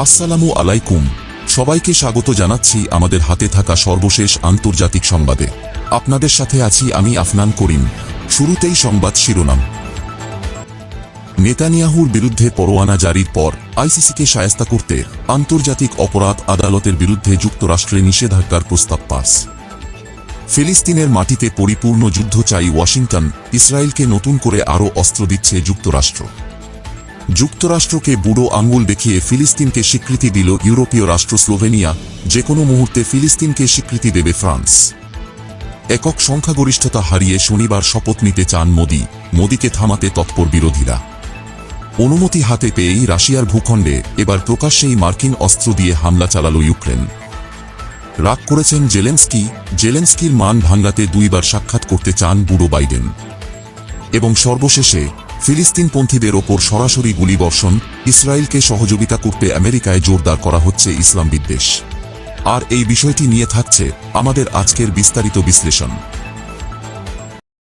আসসালামু আলাইকুম। সবাইকে স্বাগত জানাচ্ছি আমাদের হাতে থাকা সর্বশেষ আন্তর্জাতিক সংবাদে। আপনাদের সাথে আছি আমি আফনান করিম। শুরুতেই সংবাদ শিরোনাম। নেতানিয়াহুর বিরুদ্ধে পরোয়ানা জারির পর আইসিসিকে শায়েস্তা করতে আন্তর্জাতিক অপরাধ আদালতের বিরুদ্ধে যুক্তরাষ্ট্রে নিষেধাজ্ঞার প্রস্তাব পাস। ফিলিস্তিনের মাটিতে পরিপূর্ণ যুদ্ধ চাই ওয়াশিংটন, ইসরায়েলকে নতুন করে আরও অস্ত্র দিচ্ছে যুক্তরাষ্ট্র। যুক্তরাষ্ট্রকে বুড়ো আঙুল দেখিয়ে ফিলিস্তিনকে স্বীকৃতি দিল ইউরোপীয় রাষ্ট্র স্লোভেনিয়া, যে কোনো মুহূর্তে ফিলিস্তিনকে স্বীকৃতি দেবে ফ্রান্স। একক সংখ্যাগরিষ্ঠতা হারিয়ে শনিবার শপথ নিতে চান মোদিকে থামাতে তৎপর বিরোধীরা। অনুমতি হাতে পেয়েই রাশিয়ার ভূখণ্ডে এবার প্রকাশ্যেই মার্কিন অস্ত্র দিয়ে হামলা চালাল ইউক্রেন। রাগ করেছেন জেলেনস্কির মান ভাঙাতে দুইবার সাক্ষাৎ করতে চান বুড়ো বাইডেন। এবং সর্বশেষে ফিলিস্তিনপন্থীদের ওপর সরাসরি গুলিবর্ষণ, ইসরায়েলকে সহযোগিতা করতে আমেরিকায় জোরদার করা হচ্ছে ইসলাম বিদ্বেষ। আর এই বিষয়টি নিয়ে থাকছে আমাদের আজকের বিস্তারিত বিশ্লেষণ।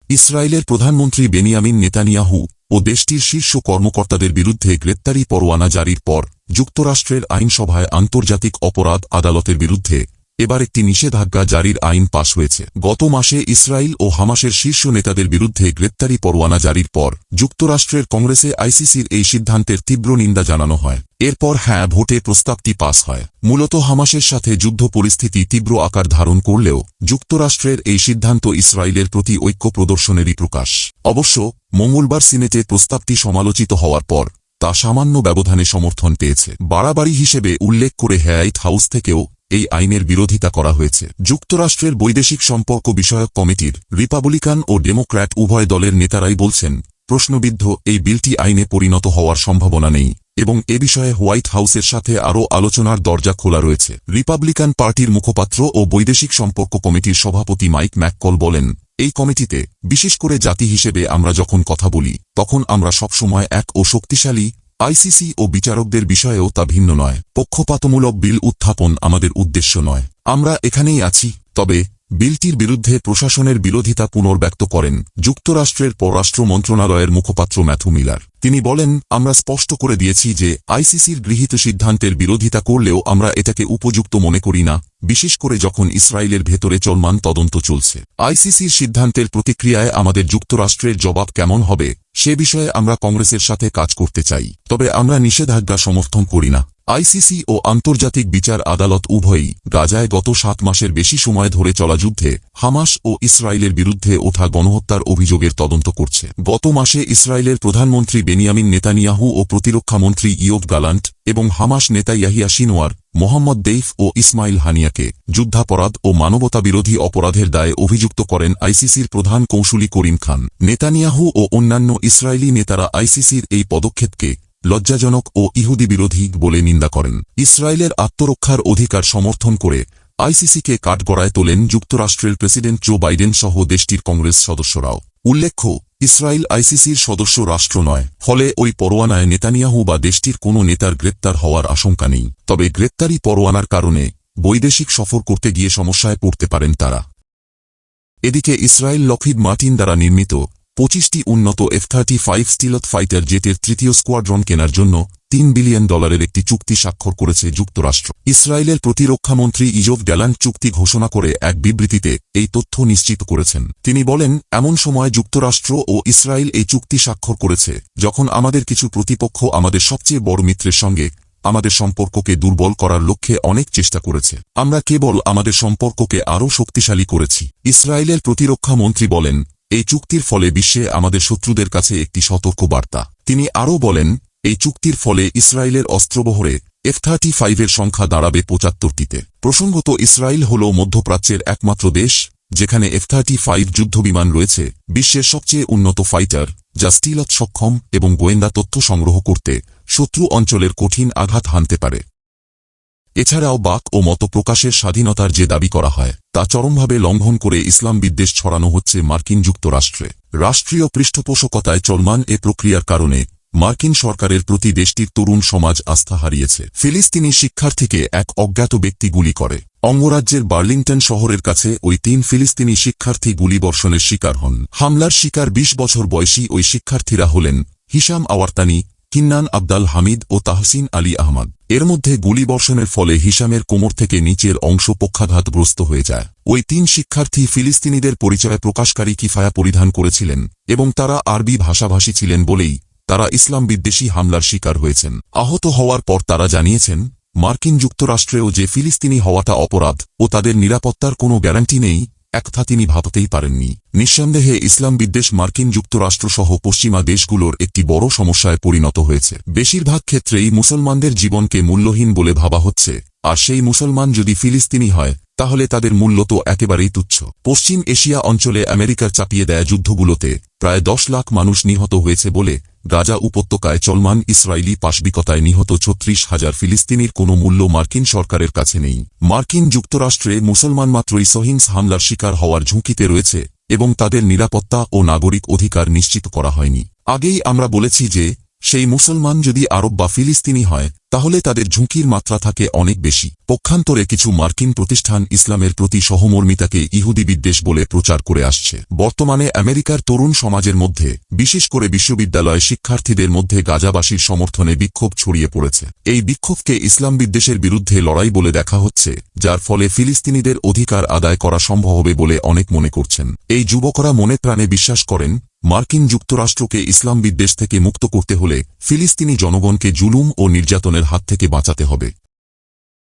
ইসরায়েলের প্রধানমন্ত্রী বেনিয়ামিন নেতানিয়াহু ও দেশটির শীর্ষ কর্মকর্তাদের বিরুদ্ধে গ্রেপ্তারি পরোয়ানা জারির পর যুক্তরাষ্ট্রের আইনসভায় আন্তর্জাতিক অপরাধ আদালতের বিরুদ্ধে এবার একটি নিষেধাজ্ঞা জারির আইন পাশ হয়েছে। গত মাসে ইসরায়েল ও হামাসের শীর্ষ নেতাদের বিরুদ্ধে গ্রেপ্তারি পরোয়ানা জারির পর যুক্তরাষ্ট্রের কংগ্রেসে আইসিসির এই সিদ্ধান্তের তীব্র নিন্দা জানানো হয়। এরপর ভোটে প্রস্তাবটি পাস হয়। মূলত হামাসের সাথে যুদ্ধ পরিস্থিতি তীব্র আকার ধারণ করলেও যুক্তরাষ্ট্রের এই সিদ্ধান্ত ইসরায়েলের প্রতি ঐক্য প্রদর্শনেরই প্রকাশ। অবশ্য মঙ্গলবার সিনেটে প্রস্তাবটি সমালোচিত হওয়ার পর তা সামান্য ব্যবধানে সমর্থন পেয়েছে। বাড়াবাড়ি হিসেবে উল্লেখ করে হোয়াইট হাউস থেকেও এই আইনের বিরোধিতা করা হয়েছে। যুক্তরাষ্ট্রের বৈদেশিক সম্পর্ক বিষয়ক কমিটির রিপাবলিকান ও ডেমোক্র্যাট উভয় দলের নেতারাই বলছেন, প্রশ্নবিদ্ধ এই বিলটি আইনে পরিণত হওয়ার সম্ভাবনা নেই এবং এ বিষয়ে হোয়াইট হাউসের সাথে আরও আলোচনার দরজা খোলা রয়েছে। রিপাবলিকান পার্টির মুখপাত্র ও বৈদেশিক সম্পর্ক কমিটির সভাপতি মাইক ম্যাককল বলেন, এই কমিটিতে বিশেষ করে জাতি হিসেবে আমরা যখন কথা বলি তখন আমরা সবসময় এক ও শক্তিশালী আইসিসি ও বিচারকদের বিষয়েও তা ভিন্ন নয়। পক্ষপাতমূলক বিল উত্থাপন আমাদের উদ্দেশ্য নয়। আমরা এখানেই আছি। তবে বিলটির বিরুদ্ধে প্রশাসনের বিরোধিতা পুনর্ব্যক্ত করেন যুক্তরাষ্ট্রের পররাষ্ট্র মন্ত্রণালয়ের মুখপাত্র ম্যাথু মিলার। তিনি বলেন, আমরা স্পষ্ট করে দিয়েছি যে আইসিসির গৃহীত সিদ্ধান্তের বিরোধিতা করলেও আমরা এটাকে উপযুক্ত মনে করি না, বিশেষ করে যখন ইসরায়েলের ভেতরে চলমান তদন্ত চলছে। আইসিসির সিদ্ধান্তের প্রতিক্রিয়ায় আমাদের যুক্তরাষ্ট্রের জবাব কেমন হবে সে বিষয়ে আমরা কংগ্রেসের সাথে কাজ করতে চাই, তবে আমরা নিষেধাজ্ঞা সমর্থন করি না। আইসিসি ও আন্তর্জাতিক বিচার আদালত উভয়ই গাজায় গত 7 মাসের বেশি সময় ধরে চলা যুদ্ধে হামাস ও ইসরায়েলের বিরুদ্ধে ওঠা গণহত্যার অভিযোগের তদন্ত করছে। গত মাসে ইসরায়েলের প্রধানমন্ত্রী বেনিয়ামিন নেতানিয়াহু ও প্রতিরক্ষামন্ত্রী ইয়োভ গালান্ট এবং হামাস নেতা ইয়াহিয়া সিনওয়ার, মোহাম্মদ দেইফ ও ইসমাইল হানিয়াকে যুদ্ধাপরাধ ও মানবতাবিরোধী অপরাধের দায়ে অভিযুক্ত করেন আইসিসির প্রধান কৌঁসুলি করিম খান। নেতানিয়াহু ও অন্যান্য ইসরায়েলি নেতারা আইসিসির এই পদক্ষেপকে লজ্জাজনক ও ইহুদি বিরোধী বলে নিন্দা করেন। ইসরায়েলের আত্মরক্ষার অধিকার সমর্থন করে আইসিসিকে কাঠগড়ায় তোলেন যুক্তরাষ্ট্রের প্রেসিডেন্ট জো বাইডেন সহ দেশটির কংগ্রেস সদস্যরাও। উল্লেখ্য, ইসরায়েল আইসিসির সদস্য রাষ্ট্র নয়, ফলে ওই পরোয়ানায় নেতানিয়াহু বা দেশটির কোনো নেতার গ্রেপ্তার হওয়ার আশঙ্কা নেই। তবে গ্রেপ্তারি পরোয়ানার কারণে বৈদেশিক সফর করতে গিয়ে সমস্যায় পড়তে পারেন তারা। এদিকে ইসরায়েল লকহিড মার্টিন দ্বারা নির্মিত 25টি উন্নত F-35 স্টিলথ ফাইটার জেটের তৃতীয় স্কোয়াড্রন কেনার জন্য $3 বিলিয়ন একটি চুক্তি স্বাক্ষর করেছে যুক্তরাষ্ট্র। ইসরায়েলের প্রতিরক্ষামন্ত্রী ইয়োভ গ্যালান্ট চুক্তি ঘোষণা করে এক বিবৃতিতে এই তথ্য নিশ্চিত করেছেন। তিনি বলেন, এমন সময় যুক্তরাষ্ট্র ও ইসরায়েল এই চুক্তি স্বাক্ষর করেছে যখন আমাদের কিছু প্রতিপক্ষ আমাদের সবচেয়ে বড় মিত্রের সঙ্গে আমাদের সম্পর্ককে দুর্বল করার লক্ষ্যে অনেক চেষ্টা করেছে। আমরা কেবল আমাদের সম্পর্ককে আরও শক্তিশালী করেছি। ইসরায়েলের প্রতিরক্ষা মন্ত্রী বলেন, এই চুক্তির ফলে বিশ্বে আমাদের শত্রুদের কাছে একটি সতর্ক বার্তা। তিনি আরও বলেন, এই চুক্তির ফলে ইসরায়েলের অস্ত্রবহরে F-35 এর সংখ্যা দাঁড়াবে 75টিতে। প্রসঙ্গত, ইসরায়েল হল মধ্যপ্রাচ্যের একমাত্র দেশ যেখানে F-35 যুদ্ধবিমান রয়েছে, বিশ্বের সবচেয়ে উন্নত ফাইটার যা স্টিলথ সক্ষম এবং গোয়েন্দা তথ্য সংগ্রহ করতে শত্রু অঞ্চলের কঠিন আঘাত হানতে পারে। এছাড়াও বাক ও মত প্রকাশের স্বাধীনতার যে দাবি করা হয় তা চরমভাবে লঙ্ঘন করে ইসলাম বিদ্বেষ ছড়ানো হচ্ছে মার্কিন যুক্তরাষ্ট্রে। রাষ্ট্রীয় পৃষ্ঠপোষকতায় চলমান এ প্রক্রিয়ার কারণে মার্কিন সরকারের প্রতি দেশটির তরুণ সমাজ আস্থা হারিয়েছে। ফিলিস্তিনি শিক্ষার্থীকে এক অজ্ঞাত ব্যক্তি গুলি করে। অঙ্গরাজ্যের বার্লিংটন শহরের কাছে ওই 3 ফিলিস্তিনি শিক্ষার্থী গুলিবর্ষণের শিকার হন। হামলার শিকার 20 বছর বয়সী ওই শিক্ষার্থীরা হলেন হিশাম আওয়ারতানি, কিন্নান আবদাল হামিদ ও তাহসিন আলী আহমদ। এর মধ্যে গুলিবর্ষণের ফলে হিশামের কোমর থেকে নিচের অংশ পক্ষাঘাতগ্রস্ত হয়ে যায়। ওই 3 শিক্ষার্থী ফিলিস্তিনিদের পরিচয় প্রকাশকারী কিফায়া পরিধান করেছিলেন এবং তারা আরবি ভাষাভাষী ছিলেন বলেই তারা ইসলাম বিদ্বেষী হামলার শিকার হয়েছেন। আহত হওয়ার পর তারা জানিয়েছেন, মার্কিন যুক্তরাষ্ট্রেও যে ফিলিস্তিনি হওয়াটা অপরাধ ও তাদের নিরাপত্তার কোনো গ্যারান্টি নেই, একথা তিনি ভাবতেই পারেননি। নিঃসন্দেহে ইসলাম বিদ্বেষ মার্কিন যুক্তরাষ্ট্রসহ পশ্চিমা দেশগুলোর একটি বড় সমস্যায় পরিণত হয়েছে। বেশিরভাগ ক্ষেত্রেই মুসলমানদের জীবনকে মূল্যহীন বলে ভাবা হচ্ছে, আর সেই মুসলমান যদি ফিলিস্তিনি হয় তাহলে তাদের মূল্য তো একেবারেই তুচ্ছ। পশ্চিম এশিয়া অঞ্চলে আমেরিকার চাপিয়ে দেয়া যুদ্ধগুলোতে প্রায় 10 লাখ মানুষ নিহত হয়েছে বলে গাজা উপত্যকায় চলমান ইসরায়েলি পাশবিকতায় নিহত 36,000 ফিলিস্তিনির কোনো মূল্য মার্কিন সরকারের কাছে নেই। মার্কিন যুক্তরাষ্ট্রে মুসলমান মাত্রই সহিংস হামলার শিকার হওয়ার ঝুঁকিতে রয়েছে এবং তাদের নিরাপত্তা ও নাগরিক অধিকার নিশ্চিত করা হয়নি। আগেই আমরা বলেছি যে সেই মুসলমান যদি আরব বা ফিলিস্তিনি হয় তাহলে তাদের ঝুঁকির মাত্রা থাকে অনেক বেশি। পক্ষান্তরে কিছু মার্কিন প্রতিষ্ঠান ইসলামের প্রতি সহমর্মিতাকে ইহুদি বিদ্বেষ বলে প্রচার করে আসছে। বর্তমানে আমেরিকার তরুণ সমাজের মধ্যে, বিশেষ করে বিশ্ববিদ্যালয় শিক্ষার্থীদের মধ্যে গাজাবাসীর সমর্থনে বিক্ষোভ ছড়িয়ে পড়েছে। এই বিক্ষোভকে ইসলাম বিদ্বেষের বিরুদ্ধে লড়াই বলে দেখা হচ্ছে, যার ফলে ফিলিস্তিনিদের অধিকার আদায় করা সম্ভব হবে বলে অনেক মনে করছেন। এই যুবকরা মনে প্রাণে বিশ্বাস করেন, মার্কিন যুক্তরাষ্ট্রকে ইসলাম বিদ্বেষ থেকে মুক্ত করতে হলে ফিলিস্তিনি জনগণকে জুলুম ও নির্যাতনের হাত থেকে বাঁচাতে হবে।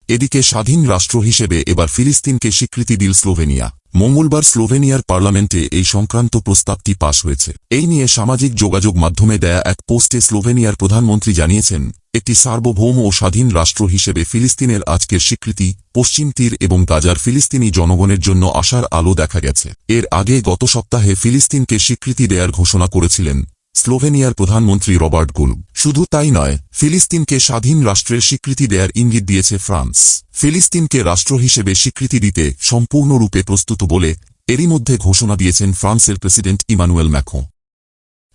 এদিকে স্বাধীন রাষ্ট্র হিসেবে এবার ফিলিস্তিনকে স্বীকৃতি দিল স্লোভেনিয়া। মঙ্গলবার স্লোভেনিয়ার পার্লামেন্টে এই সংক্রান্ত প্রস্তাবটি পাস হয়েছে। এই নিয়ে সামাজিক যোগাযোগ মাধ্যমে দেয়া এক পোস্টে স্লোভেনিয়ার প্রধানমন্ত্রী জানিয়েছেন, একটি সার্বভৌম ও স্বাধীন রাষ্ট্র হিসেবে ফিলিস্তিনের আজকের স্বীকৃতি পশ্চিম তীর এবং গাজার ফিলিস্তিনি জনগণের জন্য আশার আলো দেখা গেছে। এর আগে গত সপ্তাহে ফিলিস্তিনকে স্বীকৃতি দেয়ার ঘোষণা করেছিলেন স্লোভেনিয়ার প্রধানমন্ত্রী রবার্ট গুলব। শুধু তাই নয়, ফিলিস্তিনকে স্বাধীন রাষ্ট্রের স্বীকৃতি দেয়ার ইঙ্গিত দিয়েছে ফ্রান্স। ফিলিস্তিনকে রাষ্ট্র হিসেবে স্বীকৃতি দিতে সম্পূর্ণরূপে প্রস্তুত বলে এরই মধ্যে ঘোষণা দিয়েছেন ফ্রান্সের প্রেসিডেন্ট ইমানুয়েল ম্যাক্রো।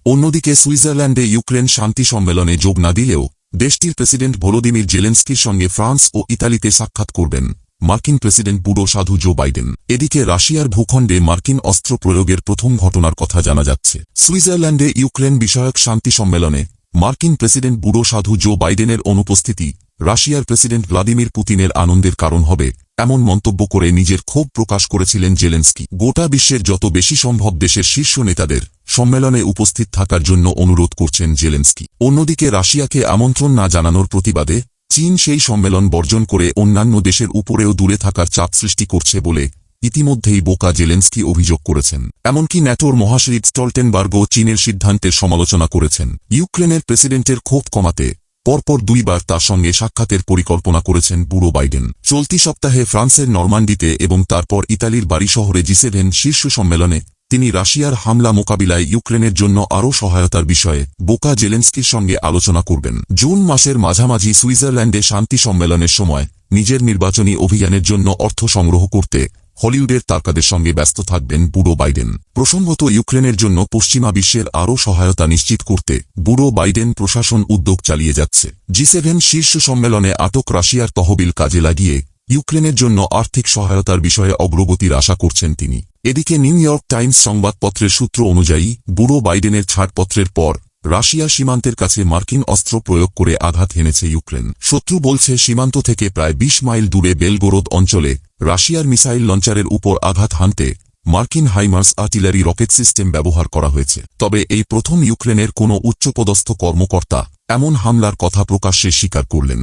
অন্যদিকে সুইজারল্যান্ডে ইউক্রেন শান্তি সম্মেলনে যোগ না দিলেও দেশটির প্রেসিডেন্ট ভলোদিমির জেলেনস্কির সঙ্গে ফ্রান্স ও ইতালিতে সাক্ষাৎ করবেন মার্কিন প্রেসিডেন্ট বুড়ো সাধু জো বাইডেন। এদিকে রাশিয়ার ভূখণ্ডে মার্কিন অস্ত্র প্রয়োগের প্রথম ঘটনার কথা জানা যাচ্ছে। সুইজারল্যান্ডে ইউক্রেন বিষয়ক শান্তি সম্মেলনে মার্কিন প্রেসিডেন্ট বুড়ো সাধু জো বাইডেনের অনুপস্থিতি রাশিয়ার প্রেসিডেন্ট ভ্লাদিমির পুতিনের আনন্দের কারণ হবে, এমন মন্তব্য করে নিজের ক্ষোভ প্রকাশ করেছিলেন জেলেনস্কি। গোটা বিশ্বের যত বেশি সম্ভব দেশের শীর্ষ নেতাদের সম্মেলনে উপস্থিত থাকার জন্য অনুরোধ করছেন জেলেনস্কি। অন্যদিকে রাশিয়াকে আমন্ত্রণ না জানানোর প্রতিবাদে চীন সেই সম্মেলন বর্জন করে অন্যান্য দেশের উপরেও দূরে থাকার চাপ সৃষ্টি করছে বলে ইতিমধ্যেই বোকা জেলেনস্কি অভিযোগ করেছেন। এমনকি ন্যাটোর মহাসচিব স্টলটেনবার্গও চীনের সিদ্ধান্তের সমালোচনা করেছেন। ইউক্রেনের প্রেসিডেন্টের ক্ষোভ কমাতে পরপর 2 বার তার সঙ্গে সাক্ষাতের পরিকল্পনা করেছেন বুড়ো বাইডেন। চলতি সপ্তাহে ফ্রান্সের নরমান্ডিতে এবং তারপর ইতালির বারি শহরে G7 শীর্ষ সম্মেলনে তিনি রাশিয়ার হামলা মোকাবিলায় ইউক্রেনের জন্য আরও সহায়তার বিষয়ে বোকা জেলেনস্কির সঙ্গে আলোচনা করবেন। জুন মাসের মাঝামাঝি সুইজারল্যান্ডে শান্তি সম্মেলনের সময় নিজের নির্বাচনী অভিযানের জন্য অর্থ সংগ্রহ করতে হলিউডের তারকাদের সঙ্গে ব্যস্ত থাকবেন বুড়ো বাইডেন। প্রসঙ্গত, ইউক্রেনের জন্য পশ্চিমা বিশ্বের আরও সহায়তা নিশ্চিত করতে বুড়ো বাইডেন প্রশাসন উদ্যোগ চালিয়ে যাচ্ছে। G7 শীর্ষ সম্মেলনে আটক রাশিয়ার তহবিল কাজে লাগিয়ে ইউক্রেনের জন্য আর্থিক সহায়তার বিষয়ে অগ্রগতির আশা করছেন তিনি। এদিকে নিউ ইয়র্ক টাইমস সংবাদপত্রের সূত্র অনুযায়ী বুড়ো বাইডেনের ছাড়পত্রের পর রাশিয়া সীমান্তের কাছে মার্কিন অস্ত্র প্রয়োগ করে আঘাত হেনেছে ইউক্রেন। শত্রু বলছে সীমান্ত থেকে প্রায় 20 মাইল দূরে বেলগোরোদ অঞ্চলে রাশিয়ার মিসাইল লঞ্চারের উপর আঘাত হানতে মার্কিন হাইমার্স আর্টিলারি রকেট সিস্টেম ব্যবহার করা হয়েছে। তবে এই প্রথম ইউক্রেনের কোনো উচ্চপদস্থ কর্মকর্তা এমন হামলার কথা প্রকাশ্যে স্বীকার করলেন।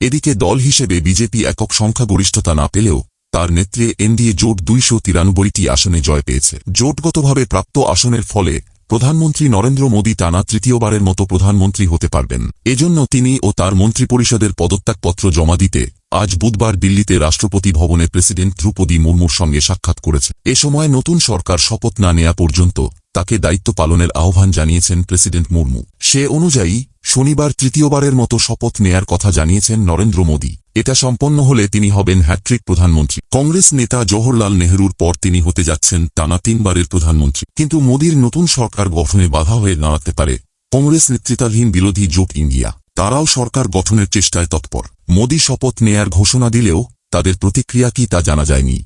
এদিকে দল হিসেবে বিজেপি একক সংখ্যাগরিষ্ঠতা না পেলেও তার নেতৃত্বে এনডিএ জোট 293টি আসনে জয় পেয়েছে। জোটগতভাবে প্রাপ্ত আসনের ফলে প্রধানমন্ত্রী নরেন্দ্র মোদী টানা তৃতীয়বারের মতো প্রধানমন্ত্রী হতে পারবেন। এজন্য তিনি ও তার মন্ত্রিপরিষদের পদত্যাগপত্র জমা দিতে আজ বুধবার দিল্লিতে রাষ্ট্রপতি ভবনে প্রেসিডেন্ট দ্রৌপদী মুর্মুর সঙ্গে সাক্ষাৎ করেছে। এ সময় নতুন সরকার শপথ না নেয়া পর্যন্ত তাকে দায়িত্ব পালনের আহ্বান জানিয়েছেন প্রেসিডেন্ট মুর্মু। সে অনুযায়ী শনিবার তৃতীয়বারের মতো শপথ নেয়ার কথা জানিয়েছেন নরেন্দ্র মোদী। এটা সম্পন্ন হলে তিনি হবেন হ্যাট্রিক প্রধানমন্ত্রী। কংগ্রেস নেতা জওহরলাল নেহরুর পর তিনি হতে যাচ্ছেন টানা 3 বারের প্রধানমন্ত্রী। কিন্তু মোদীর নতুন সরকার গঠনে বাধা হয়ে দাঁড়াতে পারে কংগ্রেস নেতৃত্বাধীন বিরোধী জোট ইন্ডিয়া। তারাও সরকার গঠনের চেষ্টায় তৎপর। মোদী শপথ নেয়ার ঘোষণা দিলেও তাদের প্রতিক্রিয়া কি তা জানা যায়নি।